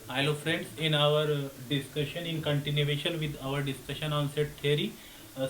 Hello friends, in our discussion, in continuation with our discussion on set theory,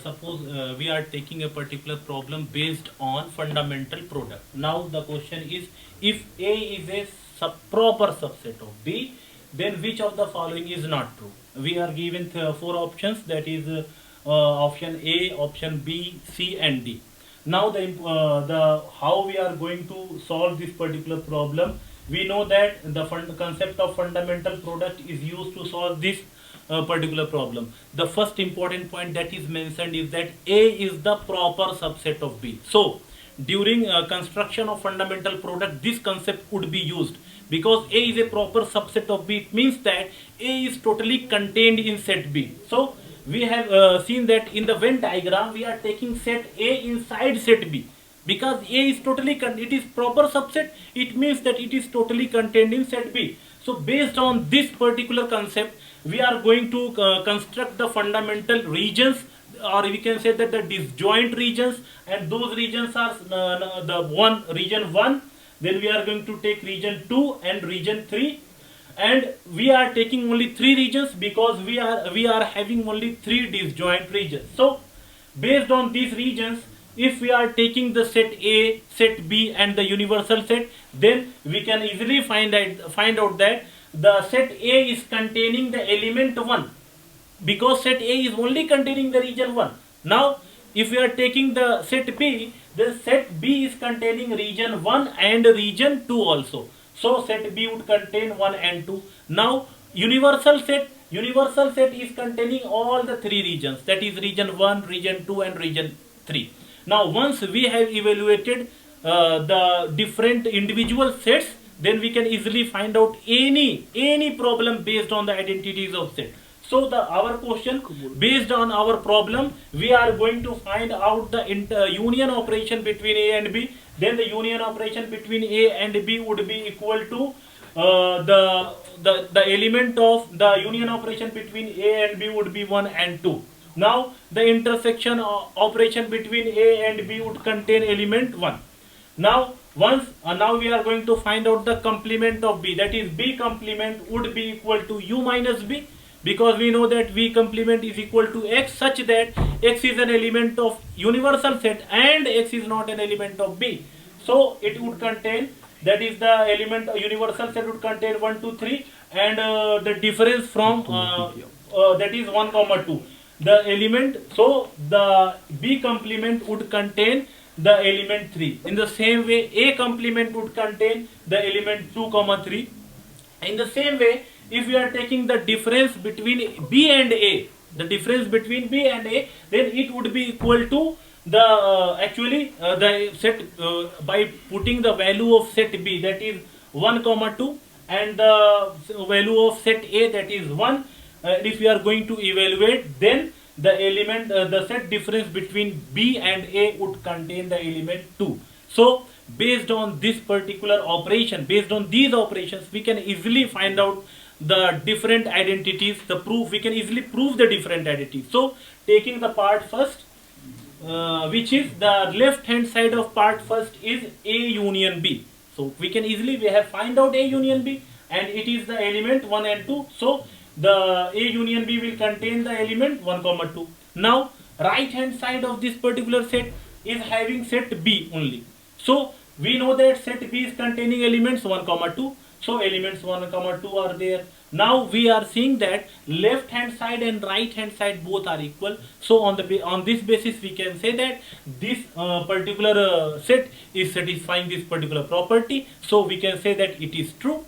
suppose we are taking a particular problem based on fundamental product. Now the question is, if A is a proper subset of B, then which of the following is not true? We are given four options, that is option A, option B, C and D. Now the how we are going to solve this particular problem. We know that the concept of fundamental product is used to solve this particular problem. The first important point that is mentioned is that A is the proper subset of B. So during construction of fundamental product, this concept would be used because A is a proper subset of B. It means that A is totally contained in set B. So we have seen that in the Venn diagram we are taking set A inside set B because A is totally it is proper subset. It means that it is totally contained in set B. So based on this particular concept, we are going to construct the fundamental regions, or we can say that the disjoint regions, and those regions are the region 1, then we are going to take region 2 and region 3, and we are taking only 3 regions because we are having only 3 disjoint regions. So based on these regions, if we are taking the set A, set B and the universal set, then we can easily find out that the set A is containing the element 1 because set A is only containing the region 1. Now if we are taking the set B, the set B is containing region 1 and region 2 also. So set B would contain 1 and 2. Now universal set is containing all the 3 regions, that is region 1, region 2 and region 3. Now once we have evaluated the different individual sets, then we can easily find out any problem based on the identities of set. So our question, based on our problem, we are going to find out the union operation between A and B. Then the union operation between A and B would be equal to the element of the union operation between A and B would be 1 and 2. Now the intersection operation between A and B would contain element 1. Now now we are going to find out the complement of B, that is B complement would be equal to U minus B, because we know that V complement is equal to X, such that X is an element of universal set and X is not an element of B. So it would contain, that is the element universal set would contain 1, 2, 3, and the difference from that is 1, 2. The element, so the B complement would contain the element 3. In the same way, A complement would contain the element 2, 3. In the same way, if we are taking the difference between B and A, then it would be equal to the the set by putting the value of set B, that is 1, 2, and the value of set A, that is 1. If we are going to evaluate, then the element the set difference between B and A would contain the element 2. So based on this particular operation, based on these operations, we can easily find out the different identities. The proof, we can easily prove the different identities. So taking the part first, which is the left hand side of part first, is A union B. So we can easily find out A union B, and it is the element 1 and 2. So the A union B will contain the element 1, 2. Now right hand side of this particular set is having set B only. So we know that set B is containing elements 1, 2. So elements 1, 2 are there. Now we are seeing that left hand side and right hand side both are equal. So on this basis we can say that this particular set is satisfying this particular property. So we can say that it is true.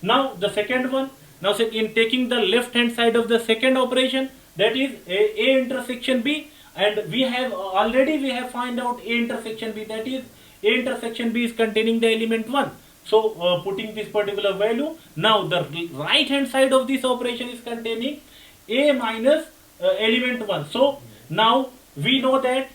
Now the second one. Now in taking the left hand side of the second operation, that is A intersection B, and we have find out A intersection B, that is A intersection B is containing the element 1. So putting this particular value, now the right hand side of this operation is containing A minus element 1. So now we know that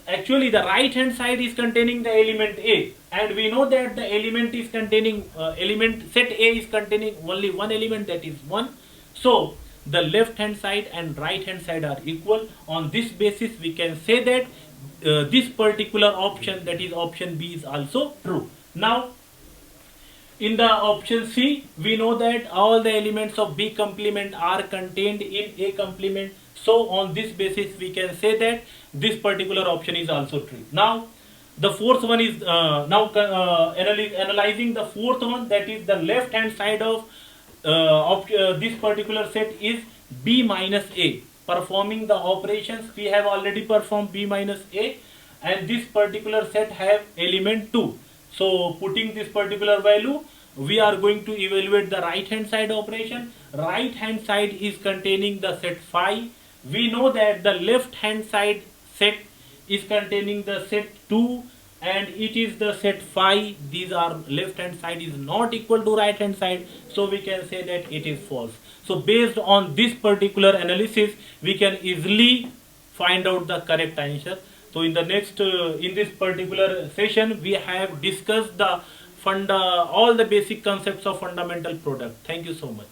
actually the right hand side is containing the element A, and we know that the element is containing set A is containing only one element, that is 1. So the left hand side and right hand side are equal. On this basis we can say that this particular option, that is option B, is also true. Now In the option C, we know that all the elements of B complement are contained in A complement. So on this basis, we can say that this particular option is also true. Now, the fourth one is analyzing the fourth one, that is the left hand side of this particular set is B minus A. Performing the operations, we have already performed B minus A, and this particular set have element 2. So putting this particular value, we are going to evaluate the right hand side operation. Right hand side is containing the set phi. We know that the left hand side set is containing the set 2 and it is the set phi. These are left hand side is not equal to right hand side, so we can say that it is false. So based on this particular analysis, we can easily find out the correct answer. So in the next in this particular session, we have discussed the all the basic concepts of fundamental product. Thank you so much.